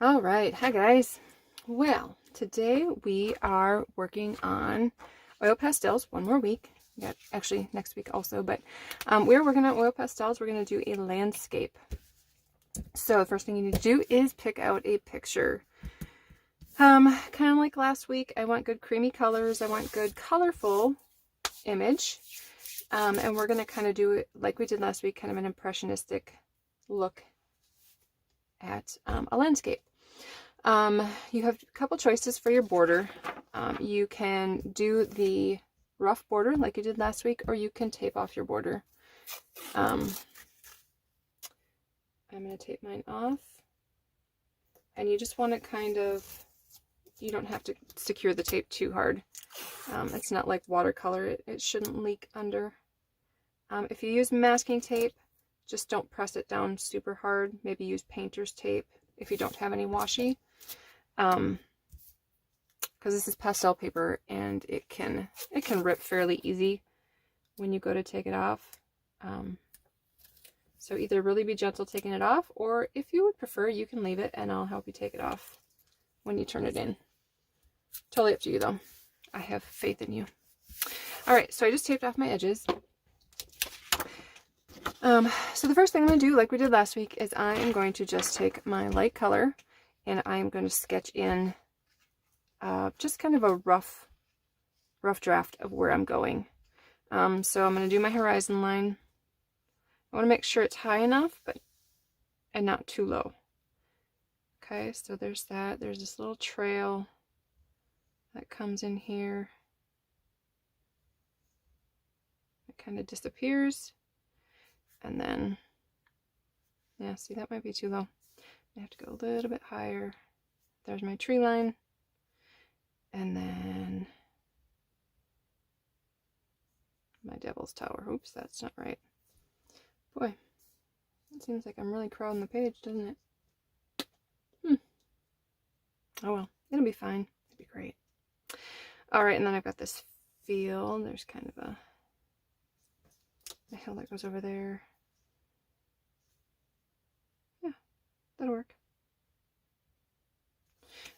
All right, hi guys. Well, today we are working on oil pastels. One more week. Yeah, actually next week also, but we're working on oil pastels. We're going to do a landscape. So the first thing you need to do is pick out a picture. Kind of like last week, I want good creamy colors. I want good colorful image. And we're going to kind of do it like we did last week, kind of an impressionistic look at a landscape. You have a couple choices for your border. You can do the rough border like you did last week, or you can tape off your border. I'm going to tape mine off. And you just want to kind of, you don't have to secure the tape too hard. It's not like watercolor. It shouldn't leak under. If you use masking tape, just don't press it down super hard. Maybe use painter's tape if you don't have any washi. Because this is pastel paper and it can rip fairly easy when you go to take it off. So either really be gentle taking it off, or if you would prefer, you can leave it and I'll help you take it off when you turn it in. Totally up to you though. I have faith in you. All right, so I just taped off my edges. So the first thing I'm going to do, like we did last week, is I am going to just take my light color and I'm going to sketch in just kind of a rough draft of where I'm going. So I'm going to do my horizon line. I want to make sure it's high enough, and not too low. Okay, so there's that. There's this little trail that comes in here. It kind of disappears. And then, yeah, see, that might be too low. I have to go a little bit higher. There's my tree line. And then my devil's tower. Oops, that's not right. Boy, it seems like I'm really crowding the page, doesn't it? Oh well, it'll be fine. It'll be great. All right, and then I've got this field. There's kind of a hill that goes over there. Yeah, that'll work.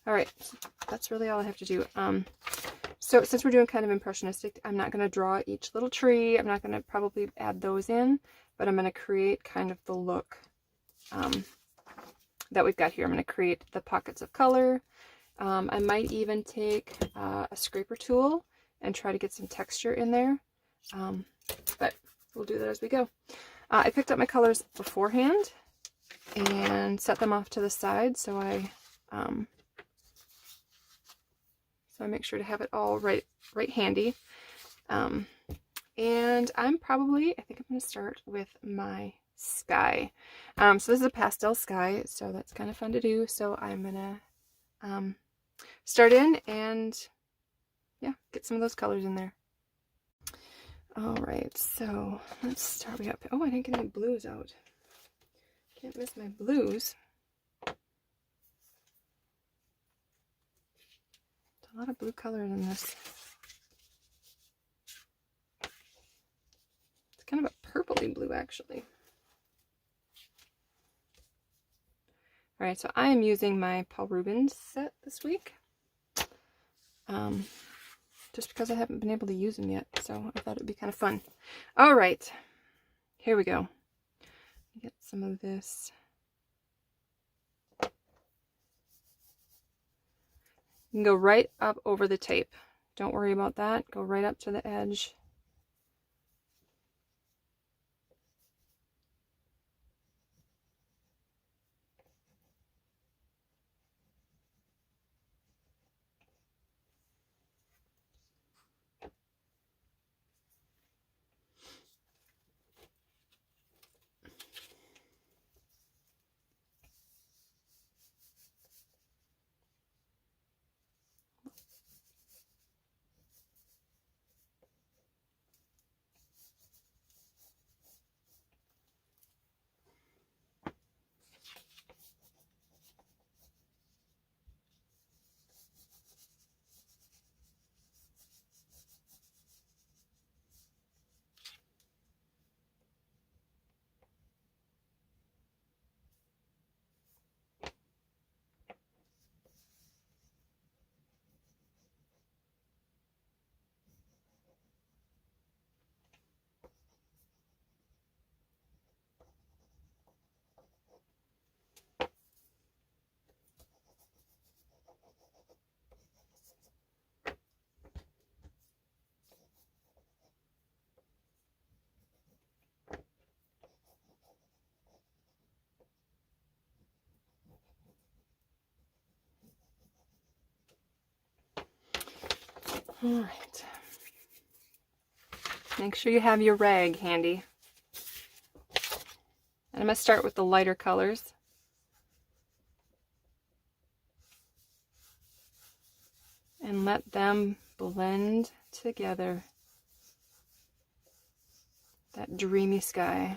All right, so that's really all I have to do. So since we're doing kind of impressionistic, I'm not going to draw each little tree. I'm not going to probably add those in, but I'm going to create kind of the look that we've got here. I'm going to create the pockets of color. I might even take a scraper tool and try to get some texture in there, but we'll do that as we go. I picked up my colors beforehand and set them off to the side, so I make sure to have it all right handy. And I think I'm going to start with my sky. So this is a pastel sky, so that's kind of fun to do. So I'm going to start in and, yeah, get some of those colors in there. All right, so let's start. Oh, I didn't get any blues out. Can't miss my blues. A lot of blue colors in this. It's kind of a purpley blue, actually. All right, so I am using my Paul Rubens set this week. Just because I haven't been able to use them yet, so I thought it would be kind of fun. All right, here we go. Get some of this. You can go right up over the tape. Don't worry about that. Go right up to the edge. All right. Make sure you have your rag handy. And I'm going to start with the lighter colors. And let them blend together. That dreamy sky.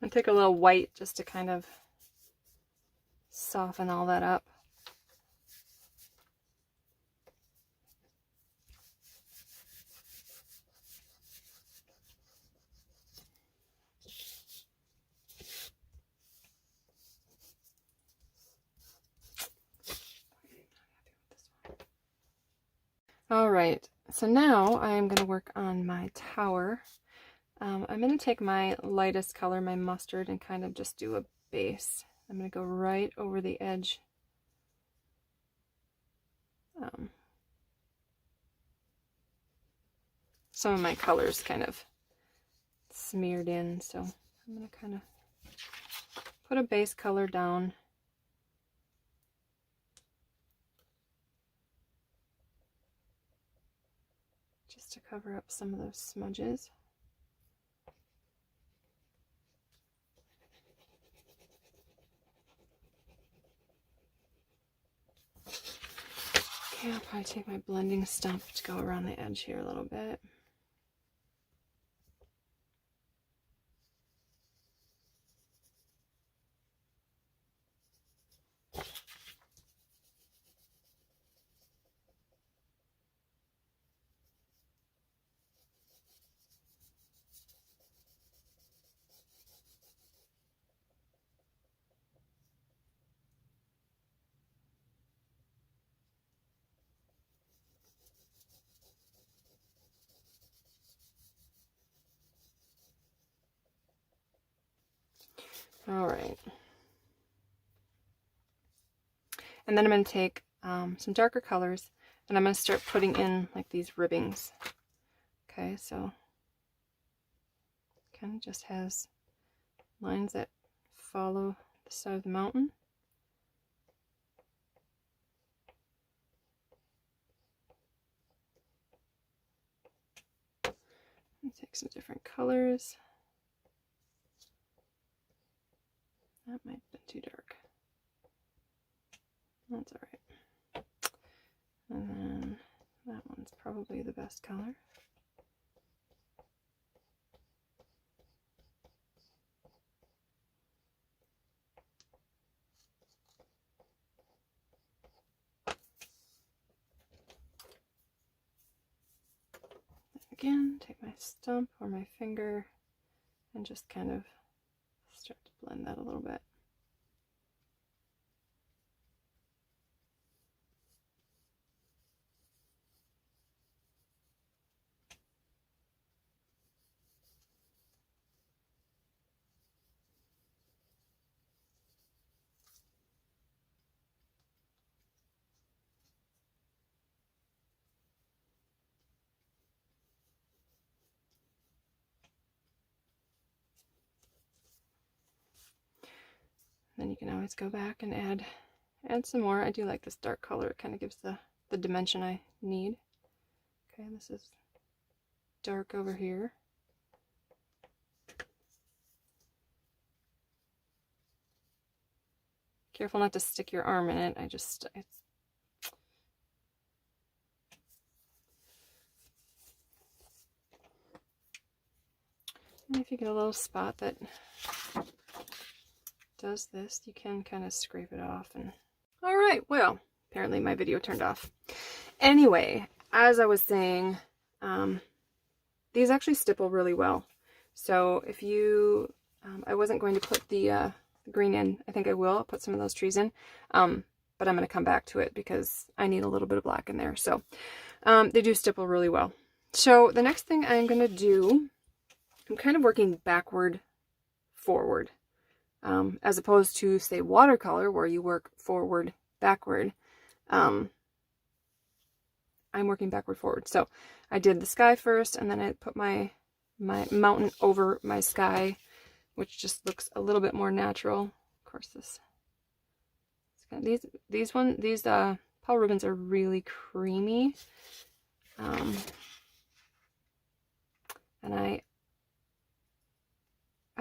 I'm going to take a little white just to kind of soften all that up. All right, so now I'm going to work on my tower. I'm going to take my lightest color, my mustard, and kind of just do a base. I'm going to go right over the edge. Some of my colors kind of smeared in, so I'm going to kind of put a base color down. Just to cover up some of those smudges. Okay, I'll probably take my blending stuff to go around the edge here a little bit. All right. And then I'm going to take some darker colors and I'm going to start putting in like these ribbings. Okay, so kind of just has lines that follow the side of the mountain. Take some different colors. That might have been too dark. That's all right. And then that one's probably the best color. Again, take my stump or my finger and just kind of start to blend that a little bit. Then you can always go back and add some more. I do like this dark color. It kind of gives the dimension I need. Okay, this is dark over here. Careful not to stick your arm in it. And if you get a little spot that does this, you can kind of scrape it off. And all right, well, apparently my video turned off. Anyway, as I was saying, these actually stipple really well. So if you, I wasn't going to put the green in. I think I will. I'll put some of those trees in. But I'm going to come back to it because I need a little bit of black in there. So they do stipple really well. So the next thing I'm going to do, I'm kind of working backward, forward. As opposed to, say, watercolor, where you work forward, backward. I'm working backward, forward. So I did the sky first, and then I put my mountain over my sky, which just looks a little bit more natural. Of course, these Paul Rubens are really creamy, and I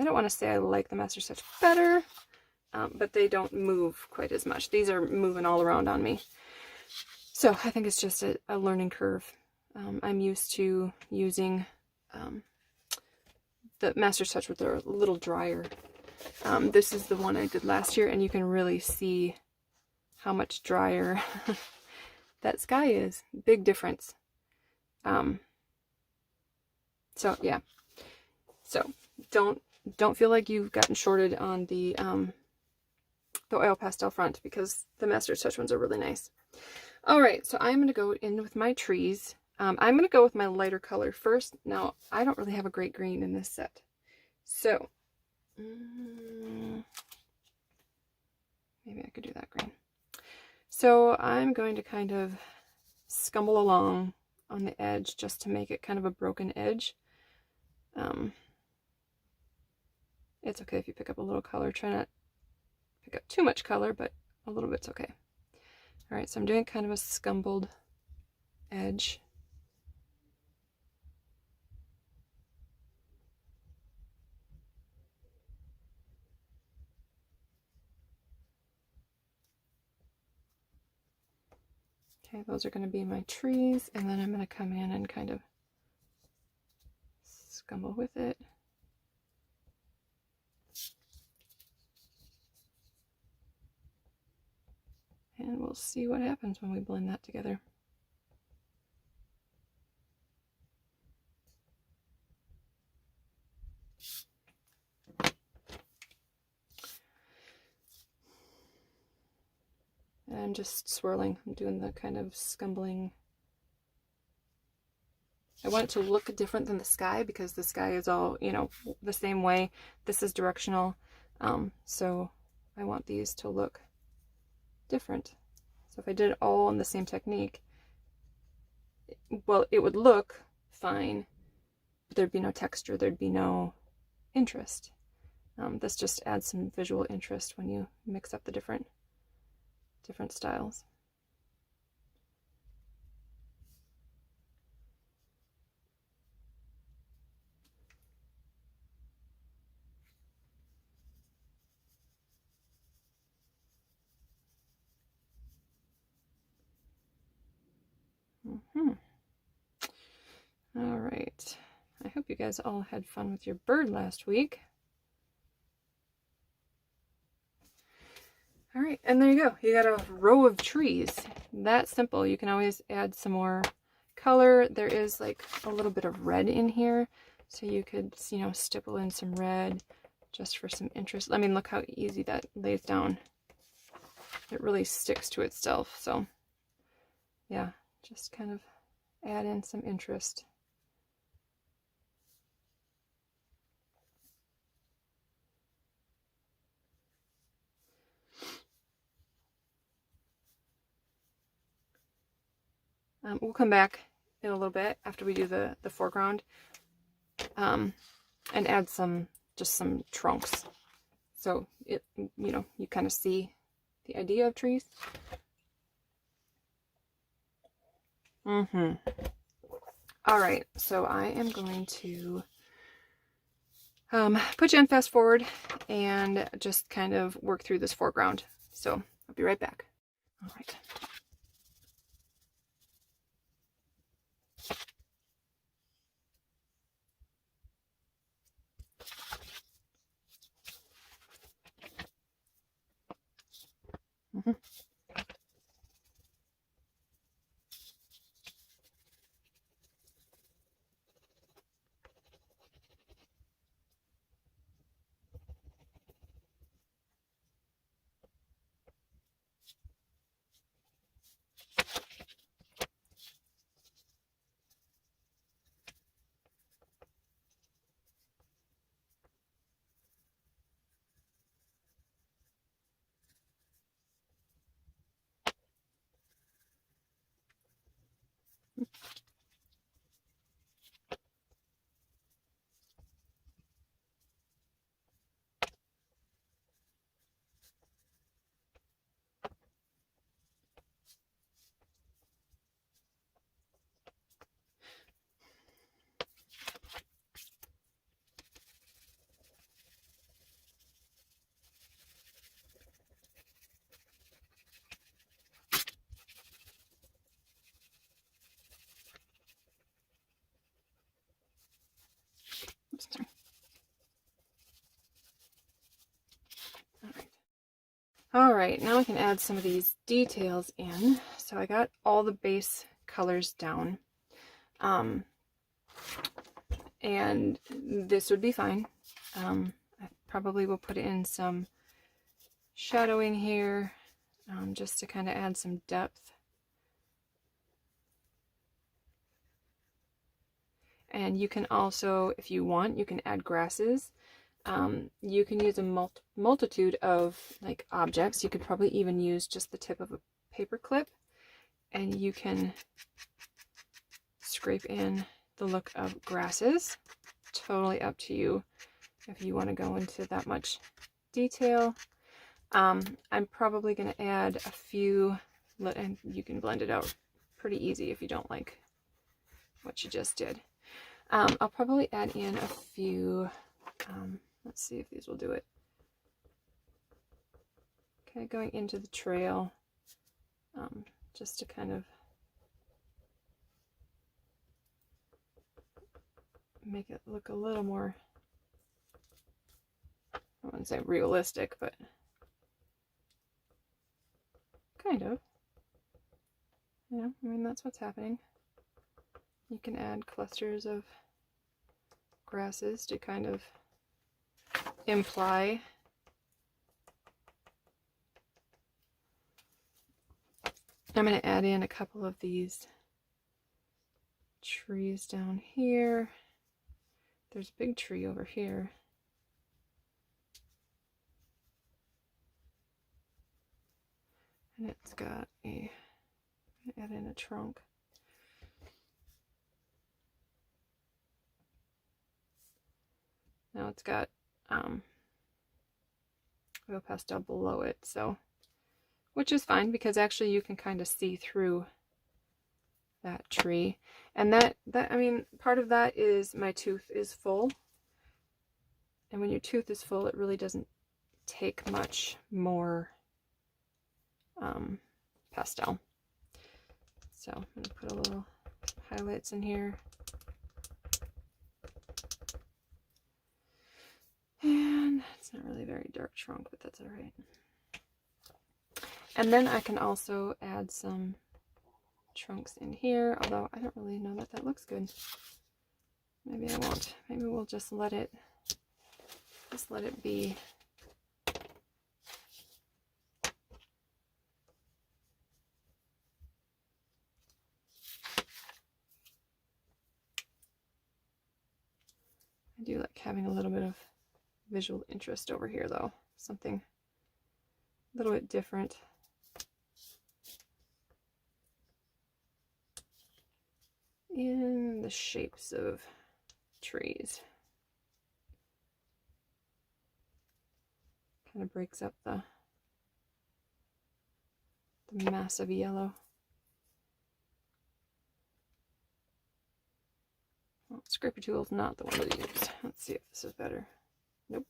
don't want to say I like the Master Stitch better, but they don't move quite as much. These are moving all around on me. So I think it's just a learning curve. I'm used to using the Master Touch with they're a little drier. This is the one I did last year, and you can really see how much drier that sky is. Big difference. So yeah. So don't feel like you've gotten shorted on the oil pastel front, because the Master Touch ones are really nice. All right, so I'm going to go in with my trees. I'm going to go with my lighter color first. Now, I don't really have a great green in this set. So, maybe I could do that green. So I'm going to kind of scumble along on the edge just to make it kind of a broken edge. It's okay if you pick up a little color. Try not to pick up too much color, but a little bit's okay. All right, so I'm doing kind of a scumbled edge. Okay, those are going to be my trees, and then I'm going to come in and kind of scumble with it. And we'll see what happens when we blend that together. And I'm just swirling. I'm doing the kind of scumbling. I want it to look different than the sky, because the sky is all, you know, the same way. This is directional. So I want these to look different. So if I did it all in the same technique, well, it would look fine, but there'd be no texture, there'd be no interest. This just adds some visual interest when you mix up the different styles. All right. I hope you guys all had fun with your bird last week. All right, and there you go. You got a row of trees. That simple. You can always add some more color. There is like a little bit of red in here, so you could, you know, stipple in some red just for some interest. I mean, look how easy that lays down. It really sticks to itself. So yeah, just kind of add in some interest. We'll come back in a little bit after we do the foreground, and add just some trunks, so it, you know, you kind of see the idea of trees. All right, so I am going to put you on fast forward and just kind of work through this foreground. So I'll be right back. All right. All right, now I can add some of these details in. So I got all the base colors down. And this would be fine. I probably will put in some shadowing here, just to kind of add some depth. And you can also, if you want, you can add grasses. You can use a multitude of like objects. You could probably even use just the tip of a paper clip, and you can scrape in the look of grasses. Totally up to you if you want to go into that much detail. I'm probably going to add a few, and you can blend it out pretty easy if you don't like what you just did. I'll probably add in a few, let's see if these will do it. Okay, going into the trail, just to kind of make it look a little more, I wouldn't say realistic, but kind of. Yeah, I mean, that's what's happening. You can add clusters of grasses to kind of imply. I'm going to add in a couple of these trees down here. There's a big tree over here. And it's got a, add in a trunk. Now it's got oil pastel below it, so, which is fine because actually you can kind of see through that tree. And that I mean, part of that is my tooth is full. And when your tooth is full, it really doesn't take much more pastel. So I'm going to put a little highlights in here. And it's not really a very dark trunk, but that's all right. And then I can also add some trunks in here, although I don't really know that that looks good. Maybe I won't. Maybe we'll just let it be. I do like having a little bit of visual interest over here though. Something a little bit different. In the shapes of trees. Kind of breaks up the massive yellow. Well, scraper tool is not the one to use. Let's see if this is better. Nope.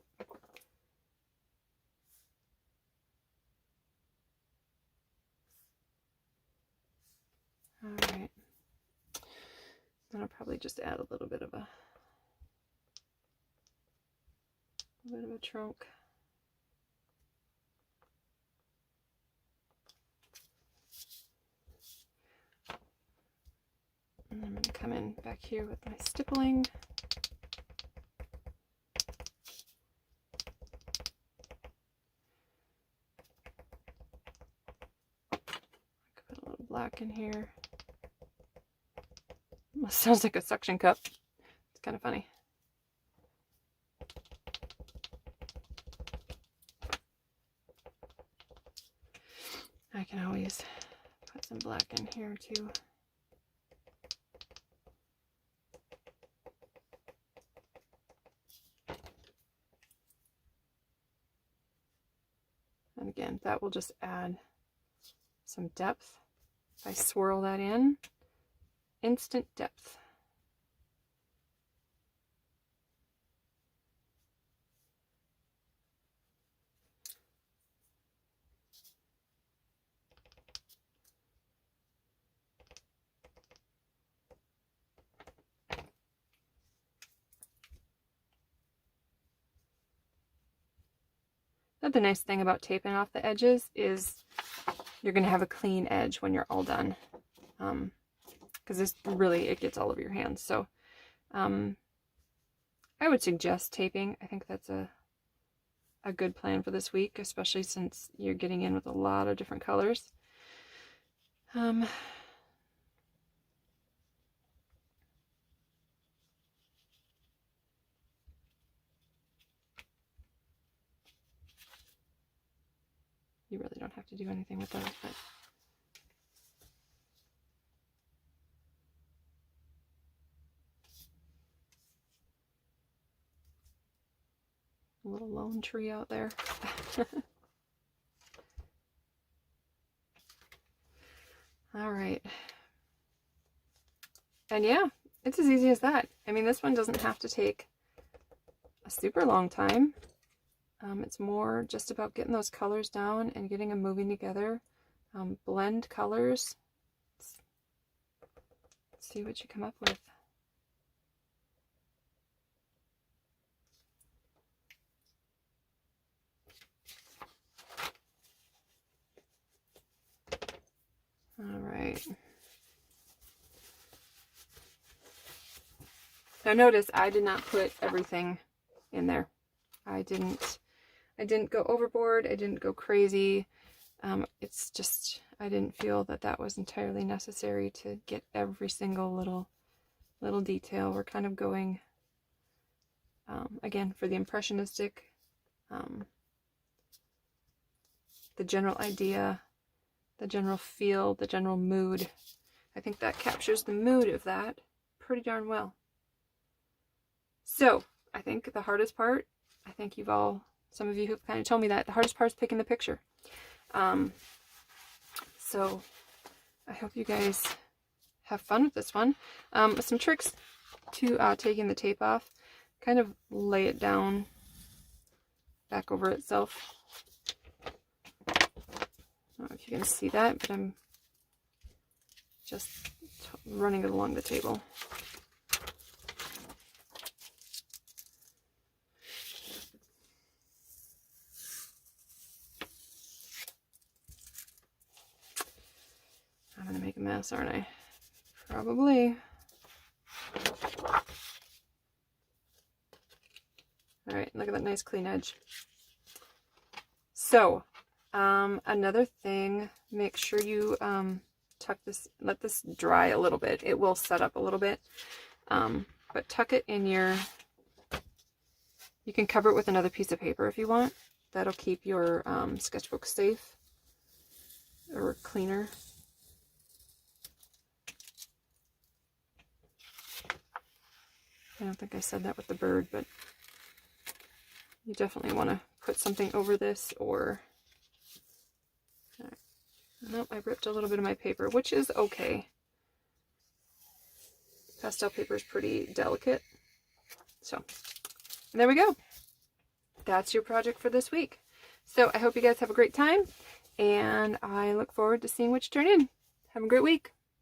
All right. Then I'll probably just add a little bit of a trunk. And I'm going to come in back here with my stippling. I could put a little black in here. Almost sounds like a suction cup. It's kind of funny. I can always put some black in here too. And again, that will just add some depth. If I swirl that in, instant depth. The nice thing about taping off the edges is you're going to have a clean edge when you're all done. Because this really, it gets all over your hands. So I would suggest taping. I think that's a good plan for this week, especially since you're getting in with a lot of different colors. You really don't have to do anything with those, but a little lone tree out there. All right. And yeah, it's as easy as that. I mean, this one doesn't have to take a super long time. It's more just about getting those colors down and getting them moving together. Blend colors. Let's see what you come up with. All right. Now notice I did not put everything in there. I didn't go overboard. I didn't go crazy. It's just, I didn't feel that that was entirely necessary to get every single little detail. We're kind of going, again, for the impressionistic, the general idea, the general feel, the general mood. I think that captures the mood of that pretty darn well. So, I think the hardest part, I think some of you have kind of told me that the hardest part is picking the picture. So I hope you guys have fun with this one. Some tricks to taking the tape off. Kind of lay it down back over itself. I don't know if you can see that, but I'm just running it along the table. I'm gonna make a mess, aren't I? Probably. All right, look at that nice clean edge. So, another thing, make sure you let this dry a little bit. It will set up a little bit, but tuck it in your, you can cover it with another piece of paper if you want. That'll keep your sketchbook safe or cleaner. I don't think I said that with the bird, but you definitely want to put something over this or... Right. Nope, I ripped a little bit of my paper, which is okay. Pastel paper is pretty delicate. So, and there we go. That's your project for this week. So I hope you guys have a great time, and I look forward to seeing what you turn in. Have a great week.